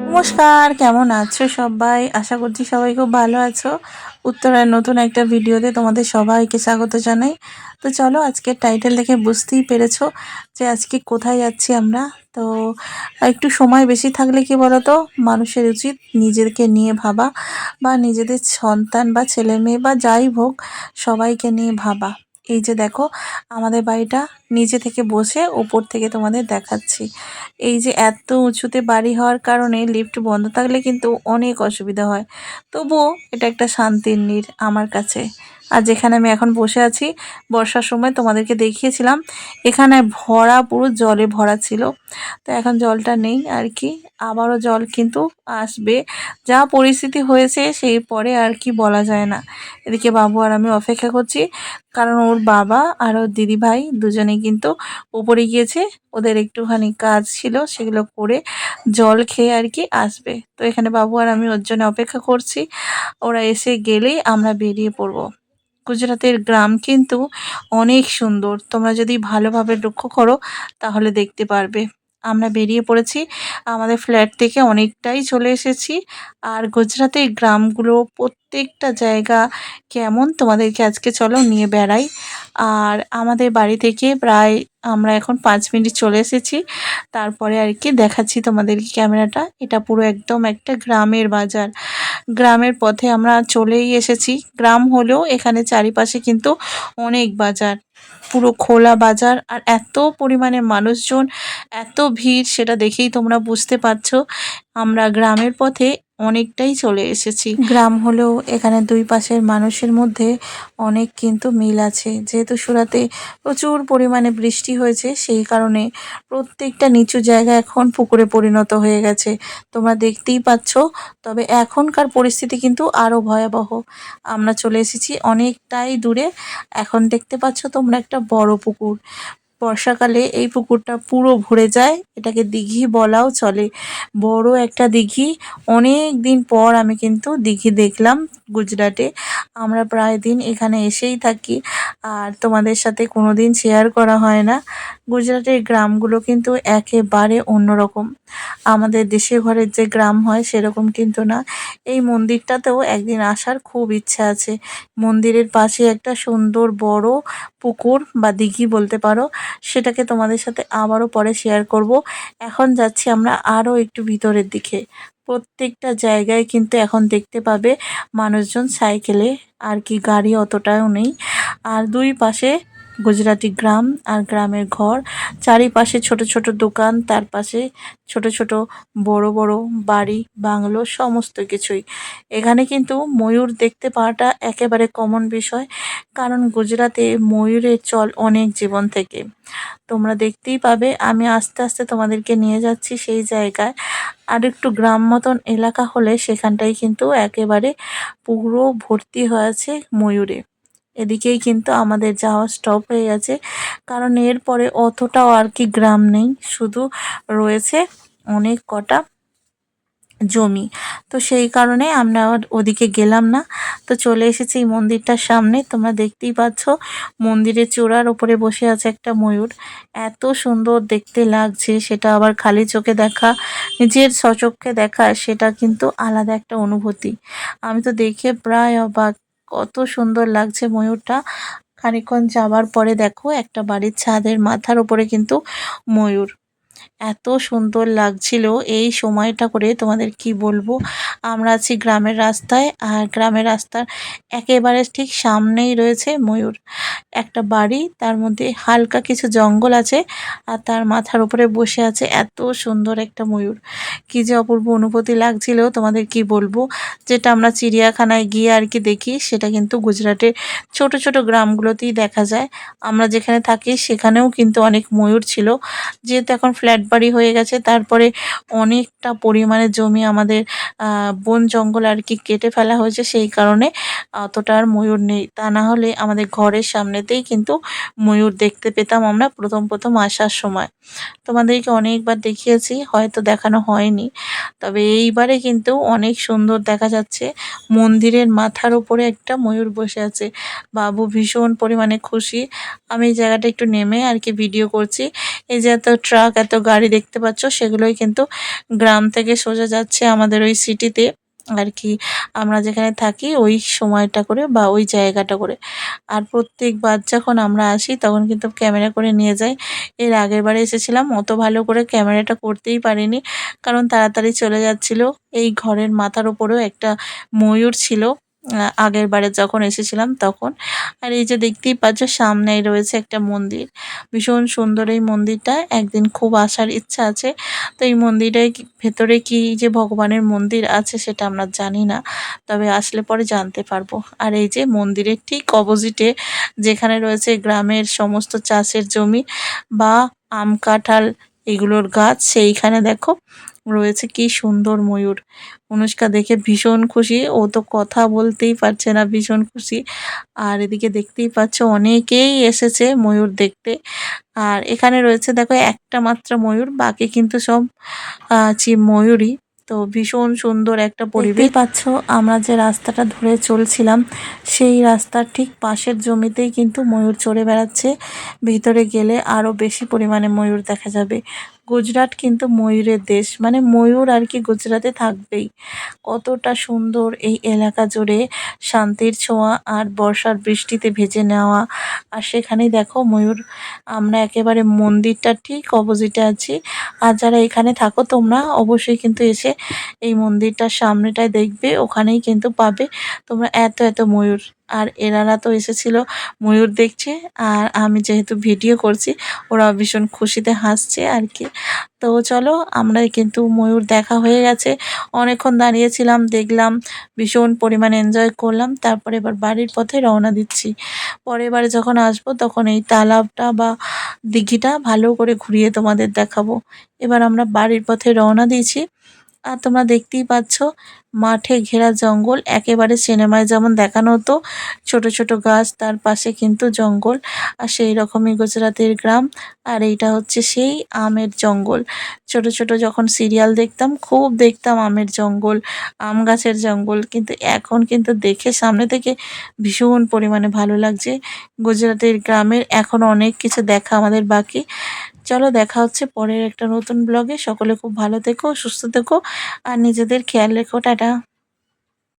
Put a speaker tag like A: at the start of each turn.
A: নমস্কার, কেমন আছো সবাই? আশা করছি সবাই খুব ভালো আছো। উত্তরার নতুন একটা ভিডিওতে তোমাদের সবাইকে স্বাগত জানাই। তো চলো, আজকে টাইটেল দেখে বুঝতেই পেরেছো যে আজকে কোথায় যাচ্ছি আমরা। তো একটু সময় বেশি থাকলে কি বলো তো, মানুষের উচিত নিজেকে নিয়ে ভাবা, বা নিজেদের সন্তান বা ছেলে মেয়ে বা যাই হোক সবাইকে নিয়ে ভাবা। এই যে দেখো, আমাদের বাড়িটা নিচে থেকে বসে ওপর থেকে তোমাদের দেখাচ্ছি। এই যে এত উঁচুতে বাড়ি হওয়ার কারণে লিফট বন্ধ থাকলে কিন্তু অনেক অসুবিধা হয়। তবুও এটা একটা শান্তির নীড় আমার কাছে। আর যেখানে আমি এখন বসে আছি, বর্ষার সময় তোমাদেরকে দেখিয়েছিলাম, এখানে ভরা পুরো জলে ভরা ছিল। তো এখন জলটা নেই আর কি, আবারও জল কিন্তু আসবে। যা পরিস্থিতি হয়েছে সেই পরে আর কি বলা যায় না। এদিকে বাবু আর আমি অপেক্ষা করছি, কারণ ওর বাবা আর ওর দিদি ভাই দুজনেই কিন্তু উপরে গিয়েছে। ওদের একটুখানি কাজ ছিল, সেগুলো করে জল খেয়ে আর কি আসবে। তো এখানে বাবু আর আমি ওর জন্য অপেক্ষা করছি। ওরা এসে গেলেই আমরা বেরিয়ে পড়ব। গুজরাতের গ্রাম কিন্তু অনেক সুন্দর, তোমরা যদি ভালোভাবে লক্ষ্য করো তাহলে দেখতে পারবে। আমরা বেরিয়ে পড়েছি, আমাদের ফ্ল্যাট থেকে অনেকটাই চলে এসেছি। আর গুজরাতের গ্রামগুলো প্রত্যেকটা জায়গা কেমন তোমাদেরকে আজকে চলো নিয়ে বেড়াই। আর আমাদের বাড়ি থেকে প্রায় আমরা এখন 5 মিনিট চলে এসেছি। তারপরে আর কি দেখাচ্ছি তোমাদেরকে ক্যামেরাটা। এটা পুরো একদম একটা গ্রামের বাজার। গ্রামের পথে আমরা চলেই এসেছি। গ্রাম হলেও এখানে চারিপাশে কিন্তু অনেক বাজার, পুরো খোলা বাজার। আর এত পরিমাণে মানুষজন, এত ভিড়, সেটা দেখেই তোমরা বুঝতে পারছো আমরা গ্রামের পথে অনেকটাই চলে এসেছি। গ্রাম হলেও এখানে দুই পাশের মানুষের মধ্যে অনেক কিন্তু মিল আছে। যেহেতু সুরাতে প্রচুর পরিমাণে বৃষ্টি হয়েছে, সেই কারণে প্রত্যেকটা নিচু জায়গা এখন পুকুরে পরিণত হয়ে গেছে, তোমরা দেখতেই পাচ্ছ। তবে এখনকার পরিস্থিতি কিন্তু আরও ভয়াবহ। আমরা চলে এসেছি অনেকটাই দূরে। এখন দেখতে পাচ্ছ তোমরা একটা বড় পুকুর। বর্ষাকালে এই পুকুরটা পুরো ভরে যায়, এটাকে দিঘি বলাও চলে। বড় একটা দিঘি। অনেক দিন পর আমি কিন্তু দিঘি দেখলাম গুজরাটে। আমরা প্রায় দিন এখানে এসেই থাকি, আর তোমাদের সাথে কোনো দিন শেয়ার করা হয় না। গুজরাটের গ্রামগুলো কিন্তু একেবারে অন্যরকম। আমাদের দেশে ঘরের যে গ্রাম হয় সেরকম কিন্তু না। এই মন্দিরটাতেও একদিন আসার খুব ইচ্ছা আছে। মন্দিরের পাশে একটা সুন্দর বড় পুকুর বা দিঘি বলতে পারো, সেটাকে তোমাদের সাথে আবারও পরে শেয়ার করব। এখন যাচ্ছি আমরা আরও একটু ভিতরের দিকে। প্রত্যেকটা জায়গায় কিন্তু এখন দেখতে পাবে মানুষজন সাইকেলে, আর কি গাড়ি অতটাও নেই। আর দুই পাশে গুজরাটি গ্রাম আর গ্রামের ঘর, চারিপাশে ছোট ছোট দোকান, তার পাশে ছোট ছোট বড় বড় বাড়ি বাংলো, সমস্ত কিছুই। এখানে কিন্তু ময়ূর দেখতে পাওয়াটা একেবারে কমন বিষয়, কারণ গুজরাটে ময়ূরের চল অনেক জীবন থেকে। তোমরা দেখতেই পাবে, আমি আস্তে আস্তে তোমাদেরকে নিয়ে যাচ্ছি সেই জায়গায়। আর একটু গ্রাম মতন এলাকা হলে সেখানটাই কিন্তু একেবারে পুরো ভর্তি হয়ে আছে ময়ূরে। এদিকেই কিন্তু আমাদের যাওয়া স্টপ হয়ে গেছে, কারণ এরপরে অতটাও আর কি গ্রাম নেই, শুধু রয়েছে অনেক কটা জমি। তো সেই কারণে আমরা আর ওদিকে গেলাম না। তো চলে এসেছি এই মন্দিরটার সামনে। তোমরা দেখতেই পাচ্ছ মন্দিরের চূড়ার ওপরে বসে আছে একটা ময়ূর। এত সুন্দর দেখতে লাগছে, সেটা আবার খালি চোখে দেখা, নিজের স্বচক্ষে দেখা, সেটা কিন্তু আলাদা একটা অনুভূতি। আমি তো দেখে প্রায় অবাক, কত সুন্দর লাগছে ময়ূরটা। খানিকক্ষণ যাবার পরে দেখো একটা বাড়ির ছাদের মাথার উপরে কিন্তু ময়ূর। এত সুন্দর লাগছিল এই সময়টা করে, তোমাদের কি বলবো। আমরা আছি গ্রামের রাস্তায়, আর গ্রামের রাস্তার একেবারে ঠিক সামনেই রয়েছে ময়ূর। একটা বাড়ি, তার মধ্যে হালকা কিছু জঙ্গল আছে, আর তার মাথার উপরে বসে আছে এত সুন্দর একটা ময়ূর। কি যে অপূর্ব অনুভূতি লাগছিল, তোমাদের কি বলবো। যেটা আমরা চিড়িয়াখানায় গিয়ে আর কি দেখি, সেটা কিন্তু গুজরাটের ছোট ছোট গ্রামগুলোতেই দেখা যায়। আমরা যেখানে থাকি সেখানেও কিন্তু অনেক ময়ূর ছিল। যেহেতু এখন ফ্ল্যাট বাড়ি হয়ে গেছে, তারপরে অনেকটা পরিমাণে জমি আমাদের বন জঙ্গল আর কি কেটে ফেলা হয়েছে, সেই কারণে অতটা আর ময়ূর নেই। তা না হলে আমাদের ঘরের সামনেতেই কিন্তু ময়ূর দেখতে পেতাম আমরা প্রথম প্রথম আসার সময়। তোমাদেরকে অনেকবার দেখিয়েছি, হয়তো দেখানো হয়নি, তবে এইবারে কিন্তু অনেক সুন্দর দেখা যাচ্ছে। মন্দিরের মাথার উপরে একটা ময়ূর বসে আছে। বাবু ভীষণ পরিমাণে খুশি। আমি এই জায়গাটা একটু নেমে আর কি ভিডিও করছি। এই যে এত ট্রাক, এত গাড়ি দেখতে পাচ্ছ সেগুলোই কিন্তু গ্রাম থেকে সোজা যাচ্ছে আমাদের ওই সিটিতে আর কি, আমরা যেখানে থাকি ওই সময়টা করে বা ওই জায়গাটা করে। আর প্রত্যেকবার যখন আমরা আসি তখন কিন্তু ক্যামেরা করে নিয়ে যাই। এর আগের বারে এসেছিলাম অত ভালো করে ক্যামেরাটা করতেই পারিনি, কারণ তাড়াতাড়ি চলে যাচ্ছিল। এই ঘরের মাথার উপরেও একটা ময়ূর ছিল আগের বারে যখন এসেছিলাম তখন। আর এই যে দেখতেই পাচ্ছ সামনেই রয়েছে একটা মন্দির, ভীষণ সুন্দর এই মন্দিরটা, একদিন খুব আসার ইচ্ছা আছে। তো এই মন্দিরের ভেতরে কি যে ভগবানের মন্দির আছে সেটা আমরা জানি না, তবে আসলে পরে জানতে পারবো। আর এই যে মন্দিরের ঠিক অপোজিটে যেখানে রয়েছে গ্রামের সমস্ত চাষের জমি বা আম কাঁঠাল এগুলোর গাছ, সেইখানে দেখো রয়েছে কি সুন্দর ময়ূর। অনুষ্কা দেখে ভীষণ খুশি, ও তো কথা বলতেই পারছে না, ভীষণ খুশি। আর এদিকে দেখতেই পাচ্ছ অনেকেই এসেছে ময়ূর দেখতে। আর এখানে রয়েছে দেখো একটা মাত্র ময়ূর, বাকি কিন্তু সব ময়ূরী। তো ভীষণ সুন্দর একটা পরিবেশ। দেখতেই পাচ্ছ আমরা যে রাস্তাটা ধরে চলছিলাম সেই রাস্তার ঠিক পাশের জমিতেই কিন্তু ময়ূর চড়ে বেড়াচ্ছে। ভিতরে গেলে আরো বেশি পরিমাণে ময়ূর দেখা যাবে। গুজরাট কিন্তু ময়ূরের দেশ, মানে ময়ূর আর কি গুজরাটে থাকবেই। কতটা সুন্দর এই এলাকা জুড়ে শান্তির ছোঁয়া আর বর্ষার বৃষ্টিতে ভেজে নেওয়া। আর সেখানেই দেখো ময়ূর। আমরা একেবারে মন্দিরটা ঠিক অপোজিটে আছি। আর যারা এখানে থাকো তোমরা অবশ্যই কিন্তু এসে এই মন্দিরটার সামনেটায় দেখবে, ওখানেই কিন্তু পাবে তোমরা এত এত ময়ূর। আর এনারা তো এসেছিল ময়ূর দেখছে, আর আমি যেহেতু ভিডিও করছি ওরা ভীষণ খুশিতে হাসছে আর কি। তো চলো, আমরা কিন্তু ময়ূর দেখা হয়ে গেছে, অনেকক্ষণ দাঁড়িয়েছিলাম, দেখলাম, ভীষণ পরিমাণে এনজয় করলাম। তারপরে এবার বাড়ির পথে রওনা দিচ্ছি। পরের বারে যখন আসবো তখন এই তালাবটা বা দিঘিটা ভালো করে ঘুরিয়ে তোমাদের দেখাবো। এবার আমরা বাড়ির পথে রওনা দিয়েছি। আর তোমরা দেখতেই পাচ্ছ মাঠে ঘেরা জঙ্গল, একেবারে সিনেমায় যেমন দেখানো হতো ছোট ছোট গাছ, তার পাশে কিন্তু জঙ্গল। আর সেই রকমই গুজরাটের গ্রাম। আর এইটা হচ্ছে সেই আমের জঙ্গল। ছোট ছোট যখন সিরিয়াল দেখতাম খুব দেখতাম আমের জঙ্গল, আম গাছের জঙ্গল, কিন্তু এখন কিন্তু দেখে সামনে থেকে ভীষণ পরিমাণে ভালো লাগছে। গুজরাটের গ্রামের এখন অনেক কিছু দেখা আমাদের বাকি। চলো, দেখা হচ্ছে পরের একটা নতুন ব্লগে। সকলে খুব ভালো থেকো, সুস্থ থেকো, আর নিজেদের খেয়াল রেখো। টাটা।